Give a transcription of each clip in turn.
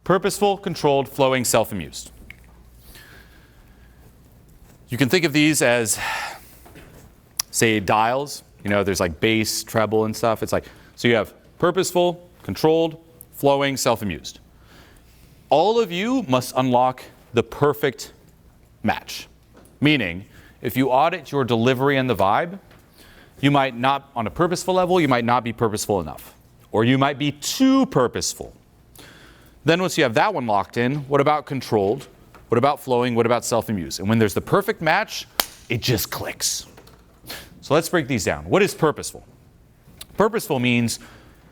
Purposeful, controlled, flowing, self-amused. You can think of these as, say, dials. You know, there's like bass, treble, and stuff. It's like, so you have purposeful, controlled, flowing, self-amused. All of you must unlock the perfect match. Meaning, if you audit your delivery and the vibe, you might not, on a purposeful level, you might not be purposeful enough. Or you might be too purposeful. Then once you have that one locked in, what about controlled? What about flowing? What about self-amused? And when there's the perfect match, it just clicks. So let's break these down. What is purposeful? Purposeful means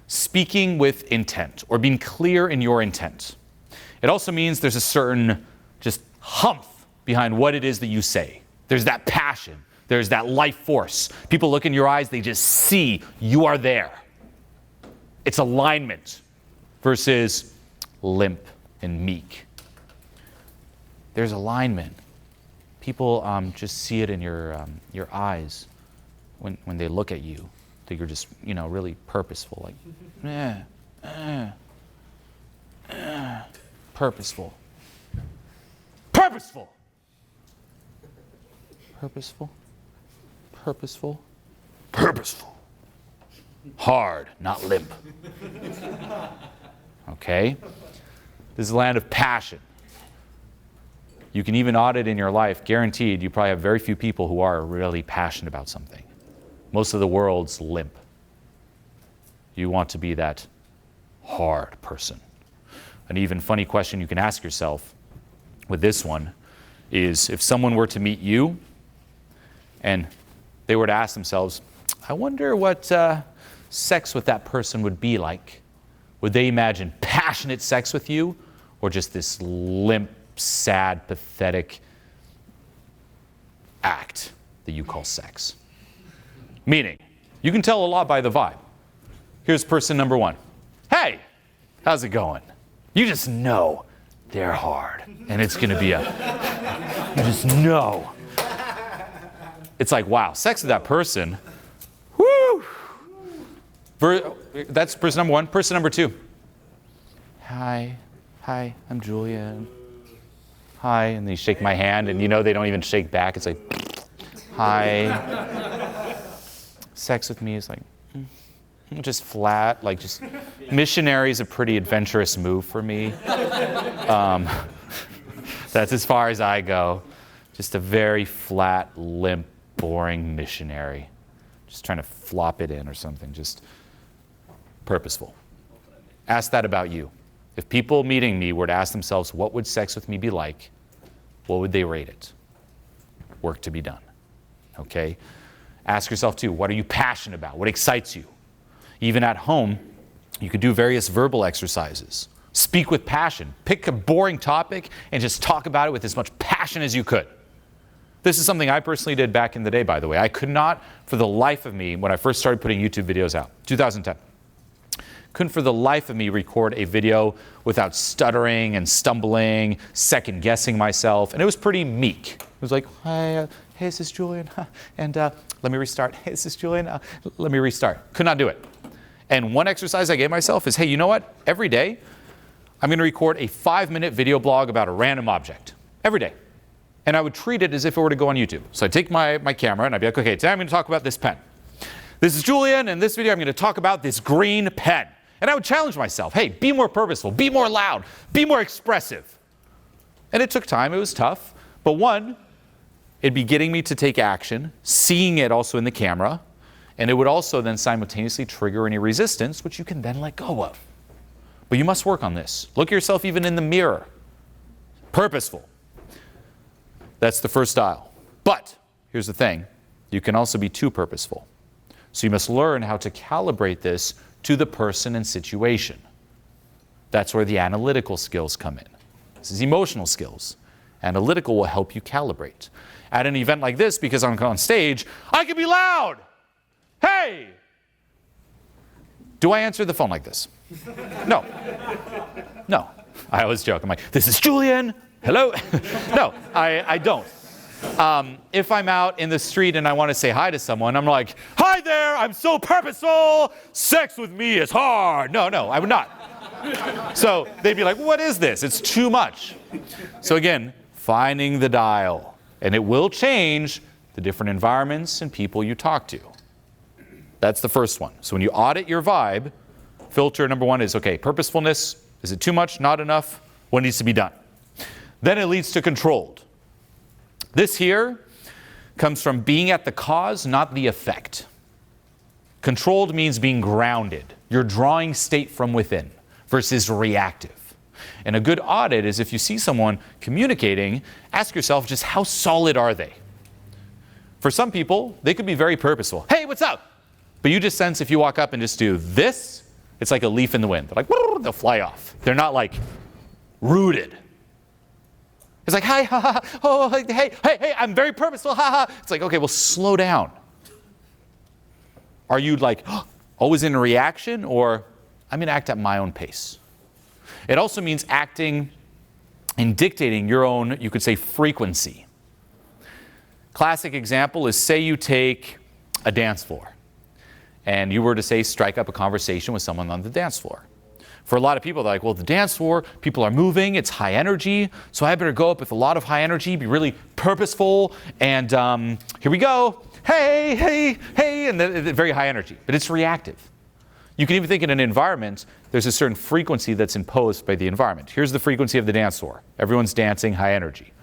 speaking with intent or being clear in your intent. It also means there's a certain just humph behind what it is that you say. There's that passion. There's that life force. People look in your eyes, they just see you are there. It's alignment versus limp and meek. There's alignment. People just see it in your eyes when they look at you. That you're just, really purposeful. Like, purposeful. Purposeful. Purposeful. Purposeful. Purposeful. Hard, not limp. Okay? This is a land of passion. You can even audit in your life, guaranteed, you probably have very few people who are really passionate about something. Most of the world's limp. You want to be that hard person. An even funny question you can ask yourself with this one is, if someone were to meet you and they were to ask themselves, I wonder what sex with that person would be like. Would they imagine passionate sex with you, or just this limp, sad, pathetic act that you call sex? Meaning, you can tell a lot by the vibe. Here's person number one. Hey, how's it going? You just know they're hard, and it's going to be you just know. It's like, wow, sex with that person, whoo! That's person number one. Person number two. Hi, I'm Julien. Hi, and they shake my hand, and they don't even shake back. It's like, hi. Sex with me is like, just flat, like just, missionary is a pretty adventurous move for me. That's as far as I go. Just a very flat, limp, boring missionary. Just trying to flop it in or something, just purposeful. Ask that about you. If people meeting me were to ask themselves, what would sex with me be like? What would they rate it? Work to be done. Okay? Ask yourself too, what are you passionate about? What excites you? Even at home, you could do various verbal exercises. Speak with passion. Pick a boring topic and just talk about it with as much passion as you could. This is something I personally did back in the day, by the way. I could not, for the life of me, when I first started putting YouTube videos out, 2010, couldn't for the life of me record a video without stuttering and stumbling, second-guessing myself, and it was pretty meek. It was like, hey, this is Julien, and let me restart. Hey, this is Julien, let me restart. Could not do it. And one exercise I gave myself is, hey, you know what? Every day, I'm going to record a 5-minute video blog about a random object. Every day. And I would treat it as if it were to go on YouTube. So I'd take my camera and I'd be like, okay, today I'm going to talk about this pen. This is Julien, and this video I'm going to talk about this green pen. And I would challenge myself, hey, be more purposeful, be more loud, be more expressive. And it took time, it was tough. But one, it'd be getting me to take action, seeing it also in the camera, and it would also then simultaneously trigger any resistance, which you can then let go of. But you must work on this. Look at yourself even in the mirror. Purposeful. That's the first style. But here's the thing. You can also be too purposeful. So you must learn how to calibrate this to the person and situation. That's where the analytical skills come in. This is emotional skills. Analytical will help you calibrate. At an event like this, because I'm on stage, I can be loud. Hey! Do I answer the phone like this? No. No. I always joke. I'm like, this is Julien. Hello? No, I don't. If I'm out in the street and I want to say hi to someone, I'm like, hi there, I'm so purposeful. Sex with me is hard. No, I would not. So they'd be like, what is this? It's too much. So again, finding the dial. And it will change the different environments and people you talk to. That's the first one. So when you audit your vibe, filter number one is, okay, purposefulness. Is it too much? Not enough? What needs to be done? Then it leads to controlled. This here comes from being at the cause, not the effect. Controlled means being grounded. You're drawing state from within versus reactive. And a good audit is if you see someone communicating, ask yourself just how solid are they? For some people, they could be very purposeful. Hey, what's up? But you just sense if you walk up and just do this, it's like a leaf in the wind. They're like, they'll fly off. They're not like rooted. It's like, hi, ha, ha, oh, hey, I'm very purposeful, ha, ha. It's like, okay, well, slow down. Are you like always in a reaction, or I'm going to act at my own pace? It also means acting and dictating your own, you could say, frequency. Classic example is, say you take a dance floor and you were to say strike up a conversation with someone on the dance floor. For a lot of people, they're like, well, the dance floor, people are moving, it's high energy, so I better go up with a lot of high energy, be really purposeful, and here we go. Hey, and very high energy, but it's reactive. You can even think in an environment, there's a certain frequency that's imposed by the environment. Here's the frequency of the dance floor. Everyone's dancing high energy.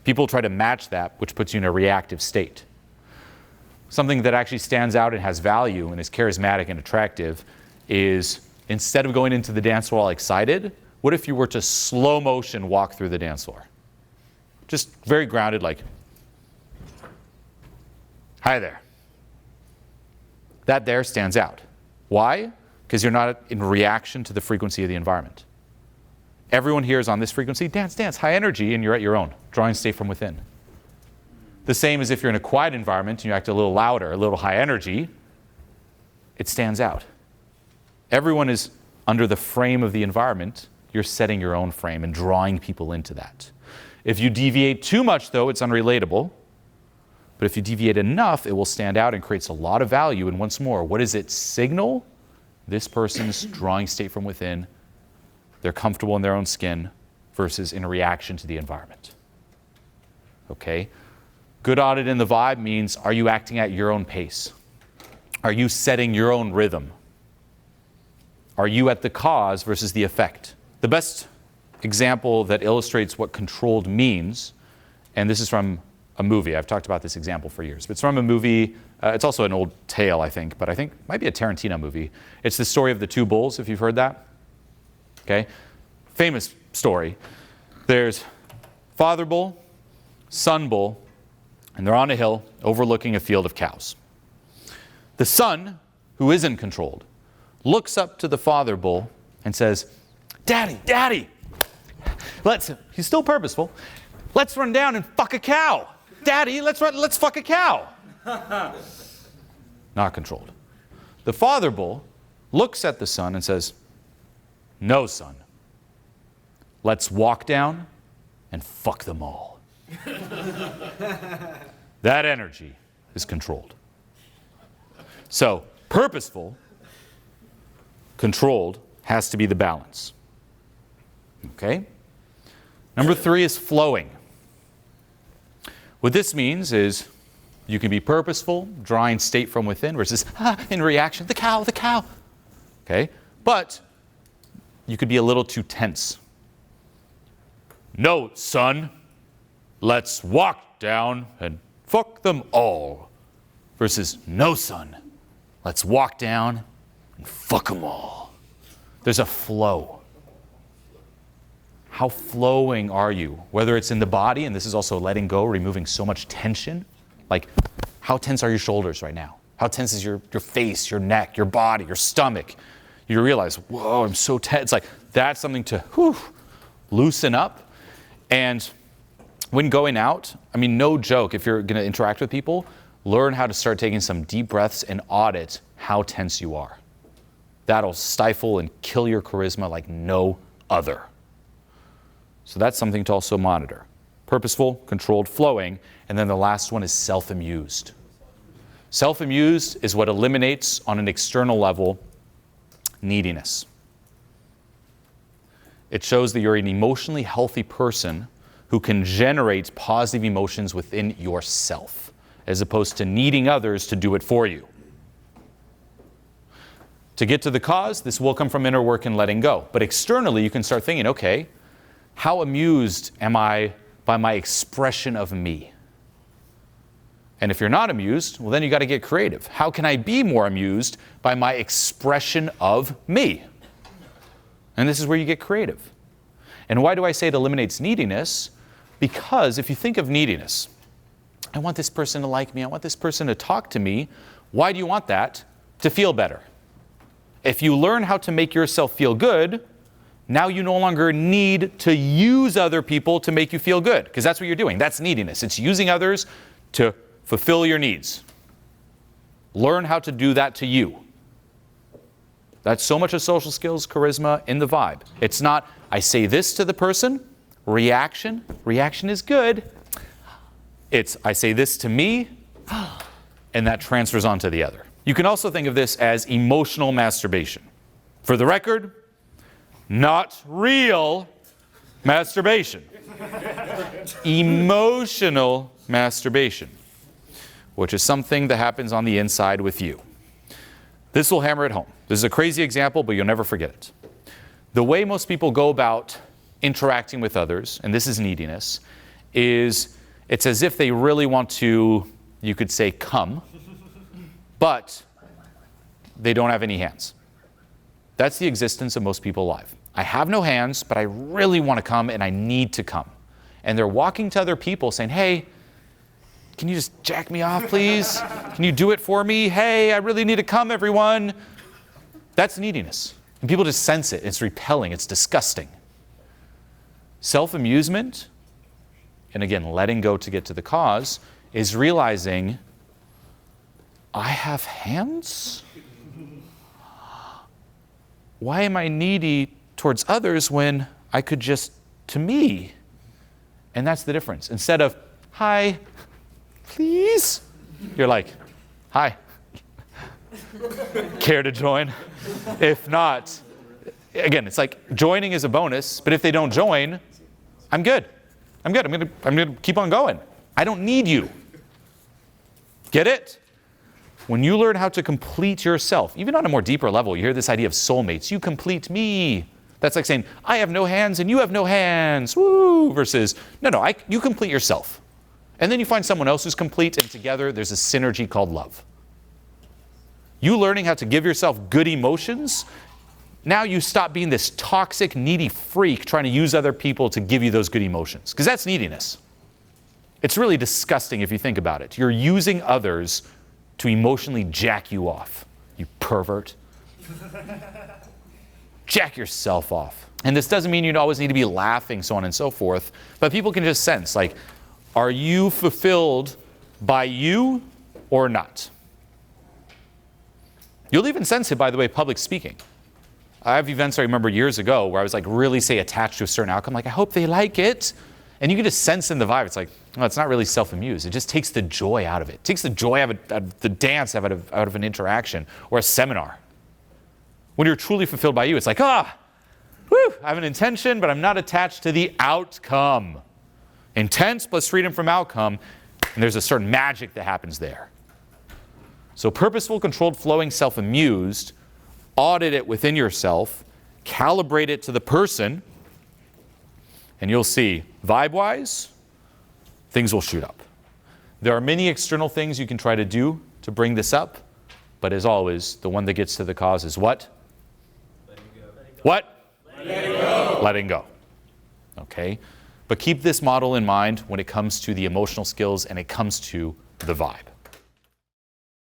People try to match that, which puts you in a reactive state. Something that actually stands out and has value and is charismatic and attractive is, instead of going into the dance floor all excited, what if you were to slow motion walk through the dance floor? Just very grounded, like, hi there. That there stands out. Why? Because you're not in reaction to the frequency of the environment. Everyone here is on this frequency, dance, dance, high energy, and you're at your own, drawing state from within. The same as if you're in a quiet environment and you act a little louder, a little high energy, it stands out. Everyone is under the frame of the environment. You're setting your own frame and drawing people into that. If you deviate too much, though, it's unrelatable. But if you deviate enough, it will stand out and creates a lot of value. And once more, what does it signal? This person's drawing state from within. They're comfortable in their own skin versus in a reaction to the environment. Okay? Good audit in the vibe means, are you acting at your own pace? Are you setting your own rhythm? Are you at the cause versus the effect? The best example that illustrates what controlled means, and this is from a movie. I've talked about this example for years. But it's from a movie. It's also an old tale, I think, but I think it might be a Tarantino movie. It's the story of the two bulls, if you've heard that. Okay? Famous story. There's father bull, son bull, and they're on a hill overlooking a field of cows. The son, who isn't controlled, looks up to the father bull and says, Daddy, he's still purposeful, let's run down and fuck a cow. Daddy, let's fuck a cow. Not controlled. The father bull looks at the son and says, no, son, let's walk down and fuck them all. That energy is controlled. So, purposeful, controlled, has to be the balance. Okay? Number 3 is flowing. What this means is you can be purposeful, drawing state from within, versus in reaction, the cow. Okay? But you could be a little too tense. No, son, let's walk down and fuck them all. Versus, no, son, let's walk down and fuck them all. There's a flow. How flowing are you? Whether it's in the body, and this is also letting go, removing so much tension. Like, how tense are your shoulders right now? How tense is your face, your neck, your body, your stomach? You realize, whoa, I'm so tense. Like, that's something to loosen up. And when going out, I mean, no joke, if you're going to interact with people, learn how to start taking some deep breaths and audit how tense you are. That'll stifle and kill your charisma like no other. So that's something to also monitor. Purposeful, controlled, flowing, and then the last one is self-amused. Self-amused is what eliminates, on an external level, neediness. It shows that you're an emotionally healthy person who can generate positive emotions within yourself, as opposed to needing others to do it for you. To get to the cause, this will come from inner work and letting go. But externally, you can start thinking, okay, how amused am I by my expression of me? And if you're not amused, well, then you got to get creative. How can I be more amused by my expression of me? And this is where you get creative. And why do I say it eliminates neediness? Because if you think of neediness, I want this person to like me, I want this person to talk to me. Why do you want that? To feel better. If you learn how to make yourself feel good, now you no longer need to use other people to make you feel good, because that's what you're doing. That's neediness. It's using others to fulfill your needs. Learn how to do that to you. That's so much of social skills, charisma, in the vibe. It's not, I say this to the person, reaction is good. It's, I say this to me, and that transfers on to the other. You can also think of this as emotional masturbation. For the record, not real masturbation. Emotional masturbation, which is something that happens on the inside with you. This will hammer it home. This is a crazy example, but you'll never forget it. The way most people go about interacting with others, and this is neediness, is it's as if they really want to, you could say, come, but they don't have any hands. That's the existence of most people alive. I have no hands, but I really want to come and I need to come. And they're walking to other people saying, hey, can you just jack me off, please? Can you do it for me? Hey, I really need to come, everyone. That's neediness. And people just sense it. It's repelling. It's disgusting. Self-amusement, and again, letting go to get to the cause, is realizing, I have hands? Why am I needy towards others when I could just to me? And that's the difference. Instead of, hi, please, you're like, hi. Care to join? If not, again, it's like joining is a bonus, but if they don't join, I'm good. I'm good. I'm gonna keep on going. I don't need you. Get it? When you learn how to complete yourself, even on a more deeper level, you hear this idea of soulmates. You complete me. That's like saying, I have no hands and you have no hands. Woo! Versus, no, you complete yourself. And then you find someone else who's complete, and together there's a synergy called love. You learning how to give yourself good emotions, now you stop being this toxic, needy freak trying to use other people to give you those good emotions. Because that's neediness. It's really disgusting if you think about it. You're using others to emotionally jack you off, you pervert. Jack yourself off. And this doesn't mean you always need to be laughing, so on and so forth, but people can just sense, like, are you fulfilled by you or not? You'll even sense it, by the way, public speaking. I have events I remember years ago where I was like really, say, attached to a certain outcome, like, I hope they like it. And you can just sense in the vibe, it's like, well, it's not really self-amused. It just takes the joy out of it. It takes the joy out of the dance out of an interaction or a seminar. When you're truly fulfilled by you, it's like, whew, I have an intention, but I'm not attached to the outcome. Intense plus freedom from outcome, and there's a certain magic that happens there. So purposeful, controlled, flowing, self-amused, audit it within yourself, calibrate it to the person, and you'll see, vibe-wise, things will shoot up. There are many external things you can try to do to bring this up, but as always, the one that gets to the cause is what? Letting go. What? Letting go. Letting go. Okay? But keep this model in mind when it comes to the emotional skills and it comes to the vibe.